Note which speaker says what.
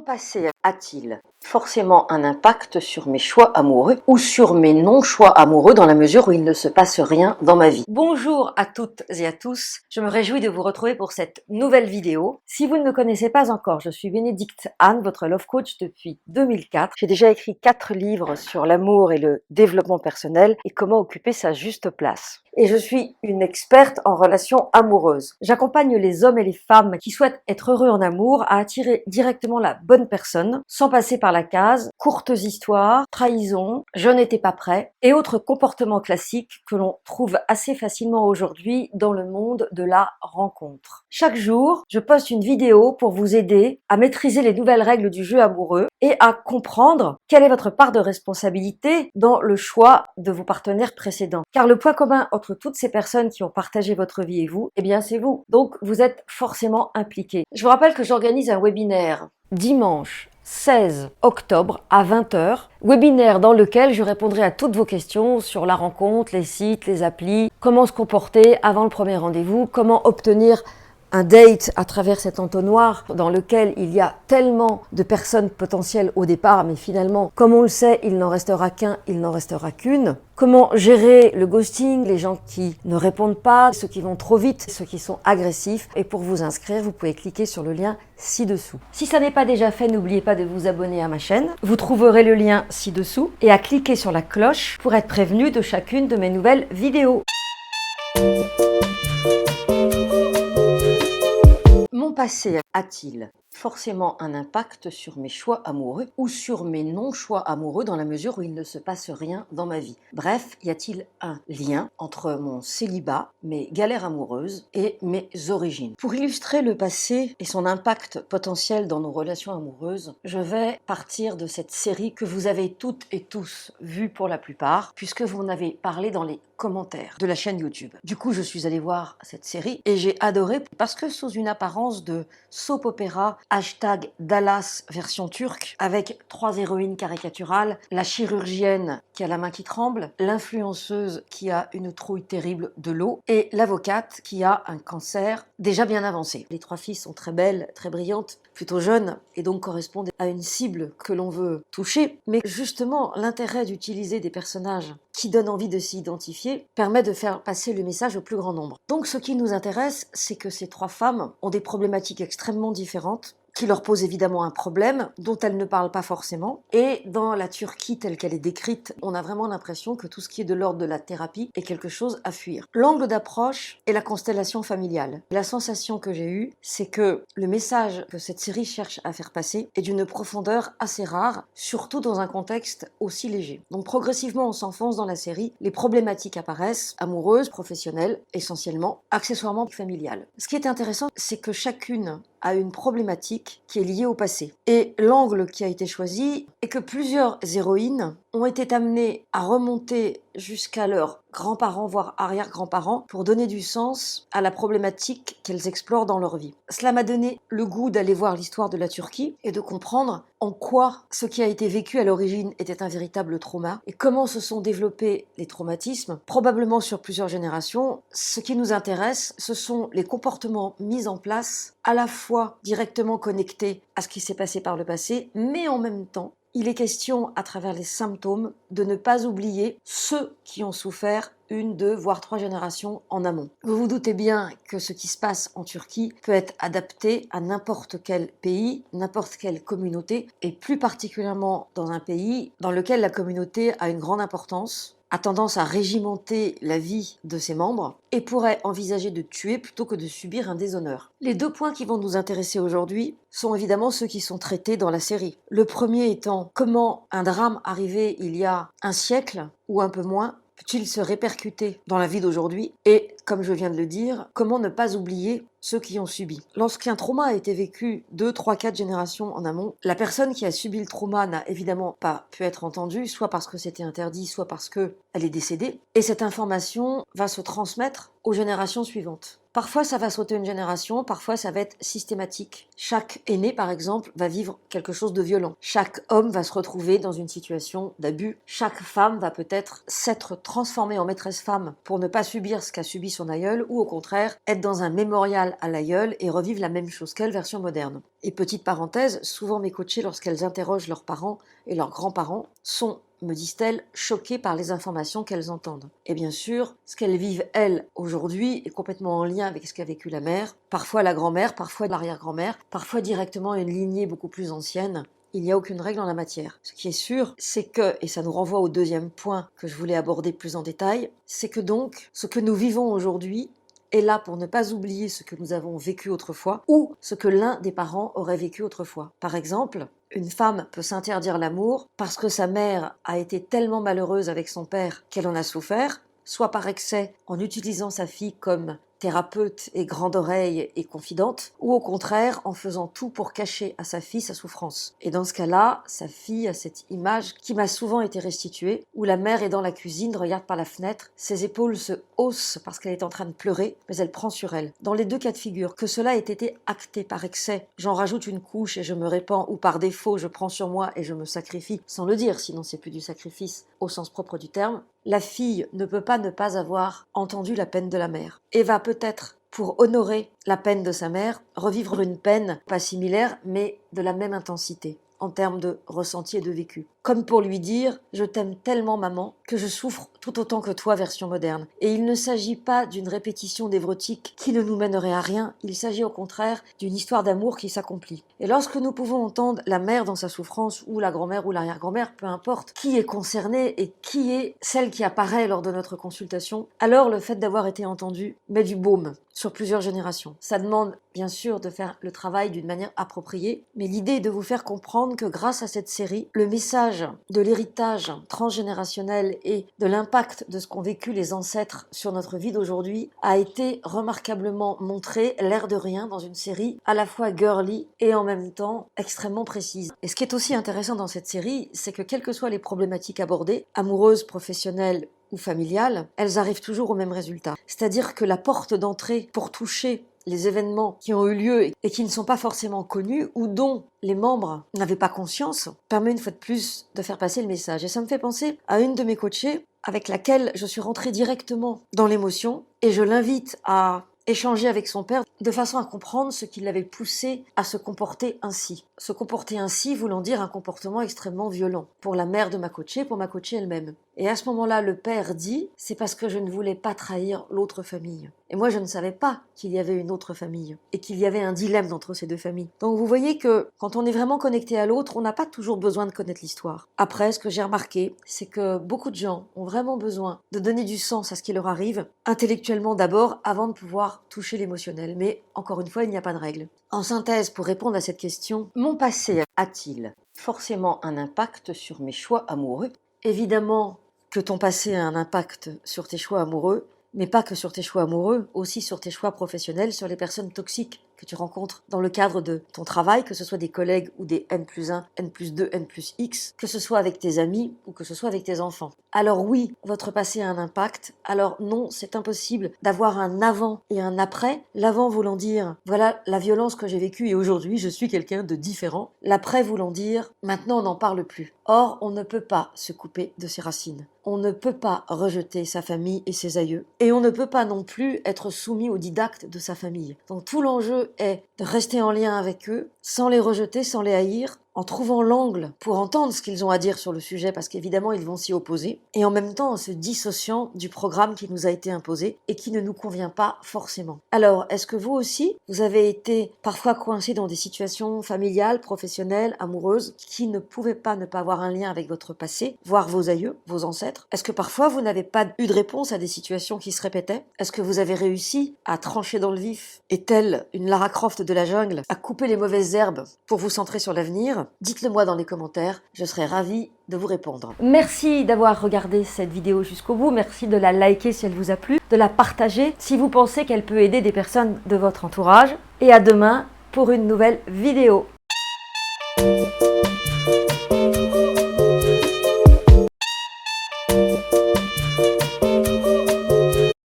Speaker 1: passé a-t-il forcément un impact sur mes choix amoureux ou sur mes non-choix amoureux dans la mesure où il ne se passe rien dans ma vie? Bonjour à toutes et à tous, je me réjouis de vous retrouver pour cette nouvelle vidéo. Si vous ne me connaissez pas encore, je suis Bénédicte Anne, votre love coach depuis 2004. J'ai déjà écrit 4 livres sur l'amour et le développement personnel et comment occuper sa juste place. Et je suis une experte en relations amoureuses. J'accompagne les hommes et les femmes qui souhaitent être heureux en amour à attirer directement la bonne personne, sans passer par la case courtes histoires, trahison, je n'étais pas prêt et autres comportements classiques que l'on trouve assez facilement aujourd'hui dans le monde de la rencontre. Chaque jour, je poste une vidéo pour vous aider à maîtriser les nouvelles règles du jeu amoureux et à comprendre quelle est votre part de responsabilité dans le choix de vos partenaires précédents. Car le point commun entre toutes ces personnes qui ont partagé votre vie et vous, eh bien c'est vous. Donc vous êtes forcément impliqués. Je vous rappelle que j'organise un webinaire dimanche 16 octobre à 20h, webinaire dans lequel je répondrai à toutes vos questions sur la rencontre, les sites, les applis, comment se comporter avant le premier rendez-vous, comment obtenir un date à travers cet entonnoir dans lequel il y a tellement de personnes potentielles au départ, mais finalement, comme on le sait, il n'en restera qu'un, il n'en restera qu'une. Comment gérer le ghosting, les gens qui ne répondent pas, ceux qui vont trop vite, ceux qui sont agressifs. Et pour vous inscrire, vous pouvez cliquer sur le lien ci-dessous. Si ça n'est pas déjà fait, n'oubliez pas de vous abonner à ma chaîne. Vous trouverez le lien ci-dessous et à cliquer sur la cloche pour être prévenu de chacune de mes nouvelles vidéos. Mon passé a-t-il forcément un impact sur mes choix amoureux ou sur mes non-choix amoureux dans la mesure où il ne se passe rien dans ma vie? Bref, y a-t-il un lien entre mon célibat, mes galères amoureuses et mes origines? Pour illustrer le passé et son impact potentiel dans nos relations amoureuses, je vais partir de cette série que vous avez toutes et tous vue pour la plupart, puisque vous en avez parlé dans les commentaires de la chaîne YouTube. Du coup, je suis allée voir cette série et j'ai adoré parce que sous une apparence de soap opéra, #Dallas version turque, avec 3 héroïnes caricaturales, la chirurgienne qui a la main qui tremble, l'influenceuse qui a une trouille terrible de l'eau et l'avocate qui a un cancer déjà bien avancé. Les 3 filles sont très belles, très brillantes, plutôt jeunes et donc correspondent à une cible que l'on veut toucher. Mais justement, l'intérêt d'utiliser des personnages qui donnent envie de s'y identifier permet de faire passer le message au plus grand nombre. Donc ce qui nous intéresse, c'est que ces 3 femmes ont des problématiques extrêmement différentes qui leur posent évidemment un problème dont elles ne parlent pas forcément. Et dans la Turquie telle qu'elle est décrite, on a vraiment l'impression que tout ce qui est de l'ordre de la thérapie est quelque chose à fuir. L'angle d'approche est la constellation familiale. La sensation que j'ai eue, c'est que le message que cette série cherche à faire passer est d'une profondeur assez rare, surtout dans un contexte aussi léger. Donc progressivement, on s'enfonce dans la série, les problématiques apparaissent, amoureuses, professionnelles, essentiellement, accessoirement familiales. Ce qui est intéressant, c'est que chacune a une problématique qui est liée au passé. Et l'angle qui a été choisi est que plusieurs héroïnes ont été amenées à remonter jusqu'à leurs grands-parents, voire arrière-grands-parents, pour donner du sens à la problématique qu'elles explorent dans leur vie. Cela m'a donné le goût d'aller voir l'histoire de la Turquie et de comprendre en quoi ce qui a été vécu à l'origine était un véritable trauma et comment se sont développés les traumatismes, probablement sur plusieurs générations. Ce qui nous intéresse, ce sont les comportements mis en place, à la fois directement connectés à ce qui s'est passé par le passé, mais en même temps, il est question, à travers les symptômes, de ne pas oublier ceux qui ont souffert 1, 2, voire 3 générations en amont. Vous vous doutez bien que ce qui se passe en Turquie peut être adapté à n'importe quel pays, n'importe quelle communauté, et plus particulièrement dans un pays dans lequel la communauté a une grande importance, a tendance à régimenter la vie de ses membres et pourrait envisager de tuer plutôt que de subir un déshonneur. Les 2 points qui vont nous intéresser aujourd'hui sont évidemment ceux qui sont traités dans la série. Le premier étant comment un drame arrivé il y a un siècle ou un peu moins peut-il se répercuter dans la vie d'aujourd'hui? Et, comme je viens de le dire, comment ne pas oublier ceux qui ont subi? Lorsqu'un trauma a été vécu 2, 3, 4 générations en amont, la personne qui a subi le trauma n'a évidemment pas pu être entendue, soit parce que c'était interdit, soit parce qu'elle est décédée. Et cette information va se transmettre aux générations suivantes. Parfois, ça va sauter une génération, parfois, ça va être systématique. Chaque aîné, par exemple, va vivre quelque chose de violent. Chaque homme va se retrouver dans une situation d'abus. Chaque femme va peut-être s'être transformée en maîtresse femme pour ne pas subir ce qu'a subi son aïeul, ou au contraire, être dans un mémorial à l'aïeul et revivre la même chose qu'elle, version moderne. Et petite parenthèse, souvent mes coachées, lorsqu'elles interrogent leurs parents et leurs grands-parents, sont, me disent-elles, choquées par les informations qu'elles entendent. Et bien sûr, ce qu'elles vivent, elles, aujourd'hui, est complètement en lien avec ce qu'a vécu la mère, parfois la grand-mère, parfois l'arrière-grand-mère, parfois directement une lignée beaucoup plus ancienne. Il n'y a aucune règle en la matière. Ce qui est sûr, c'est que, et ça nous renvoie au deuxième point que je voulais aborder plus en détail, c'est que donc, ce que nous vivons aujourd'hui est là pour ne pas oublier ce que nous avons vécu autrefois ou ce que l'un des parents aurait vécu autrefois. Par exemple, une femme peut s'interdire l'amour parce que sa mère a été tellement malheureuse avec son père qu'elle en a souffert, soit par excès en utilisant sa fille comme thérapeute et grande oreille et confidente, ou au contraire en faisant tout pour cacher à sa fille sa souffrance. Et dans ce cas-là, sa fille a cette image qui m'a souvent été restituée, où la mère est dans la cuisine, regarde par la fenêtre, ses épaules se haussent parce qu'elle est en train de pleurer, mais elle prend sur elle. Dans les deux cas de figure, que cela ait été acté par excès, j'en rajoute une couche et je me répands, ou par défaut je prends sur moi et je me sacrifie, sans le dire, sinon c'est plus du sacrifice au sens propre du terme, la fille ne peut pas ne pas avoir entendu la peine de la mère et va peut-être, pour honorer la peine de sa mère, revivre une peine pas similaire mais de la même intensité en termes de ressenti et de vécu. Comme pour lui dire « Je t'aime tellement maman que je souffre tout autant que toi version moderne ». Et il ne s'agit pas d'une répétition névrotique qui ne nous mènerait à rien, il s'agit au contraire d'une histoire d'amour qui s'accomplit. Et lorsque nous pouvons entendre la mère dans sa souffrance, ou la grand-mère ou l'arrière-grand-mère, peu importe, qui est concernée et qui est celle qui apparaît lors de notre consultation, alors le fait d'avoir été entendu met du baume sur plusieurs générations. Ça demande bien sûr de faire le travail d'une manière appropriée, mais l'idée est de vous faire comprendre que grâce à cette série, le message de l'héritage transgénérationnel et de l'impact de ce qu'ont vécu les ancêtres sur notre vie d'aujourd'hui a été remarquablement montré, l'air de rien, dans une série à la fois girly et en même temps extrêmement précise. Et ce qui est aussi intéressant dans cette série, c'est que quelles que soient les problématiques abordées, amoureuses, professionnelles ou familiales, elles arrivent toujours au même résultat. C'est-à-dire que la porte d'entrée pour toucher les événements qui ont eu lieu et qui ne sont pas forcément connus ou dont les membres n'avaient pas conscience, permet une fois de plus de faire passer le message. Et ça me fait penser à une de mes coachées avec laquelle je suis rentrée directement dans l'émotion et je l'invite à échanger avec son père de façon à comprendre ce qui l'avait poussé à se comporter ainsi. Se comporter ainsi voulant dire un comportement extrêmement violent pour la mère de ma coachée, pour ma coachée elle-même. Et à ce moment-là, le père dit « c'est parce que je ne voulais pas trahir l'autre famille ». Et moi, je ne savais pas qu'il y avait une autre famille et qu'il y avait un dilemme entre ces deux familles. Donc vous voyez que quand on est vraiment connecté à l'autre, on n'a pas toujours besoin de connaître l'histoire. Après, ce que j'ai remarqué, c'est que beaucoup de gens ont vraiment besoin de donner du sens à ce qui leur arrive, intellectuellement d'abord, avant de pouvoir toucher l'émotionnel. Mais encore une fois, il n'y a pas de règle. En synthèse, pour répondre à cette question, mon passé a-t-il forcément un impact sur mes choix amoureux ? Évidemment que ton passé a un impact sur tes choix amoureux, mais pas que sur tes choix amoureux, aussi sur tes choix professionnels, sur les personnes toxiques que tu rencontres dans le cadre de ton travail, que ce soit des collègues ou des N+1, N+2, N+X, que ce soit avec tes amis ou que ce soit avec tes enfants. Alors oui, votre passé a un impact, alors non, c'est impossible d'avoir un avant et un après. L'avant voulant dire, voilà la violence que j'ai vécue et aujourd'hui je suis quelqu'un de différent. L'après voulant dire, maintenant on n'en parle plus. Or, on ne peut pas se couper de ses racines. On ne peut pas rejeter sa famille et ses aïeux. Et on ne peut pas non plus être soumis aux didactes de sa famille. Donc tout l'enjeu est de rester en lien avec eux, sans les rejeter, sans les haïr, en trouvant l'angle pour entendre ce qu'ils ont à dire sur le sujet, parce qu'évidemment ils vont s'y opposer, et en même temps en se dissociant du programme qui nous a été imposé et qui ne nous convient pas forcément. Alors, est-ce que vous aussi, vous avez été parfois coincé dans des situations familiales, professionnelles, amoureuses, qui ne pouvaient pas ne pas avoir un lien avec votre passé, voire vos aïeux, vos ancêtres? Est-ce que parfois vous n'avez pas eu de réponse à des situations qui se répétaient? Est-ce que vous avez réussi à trancher dans le vif, et telle une Lara Croft de la jungle, à couper les mauvaises herbes pour vous centrer sur l'avenir? Dites-le moi dans les commentaires, je serai ravie de vous répondre. Merci d'avoir regardé cette vidéo jusqu'au bout, merci de la liker si elle vous a plu, de la partager si vous pensez qu'elle peut aider des personnes de votre entourage, et à demain pour une nouvelle vidéo.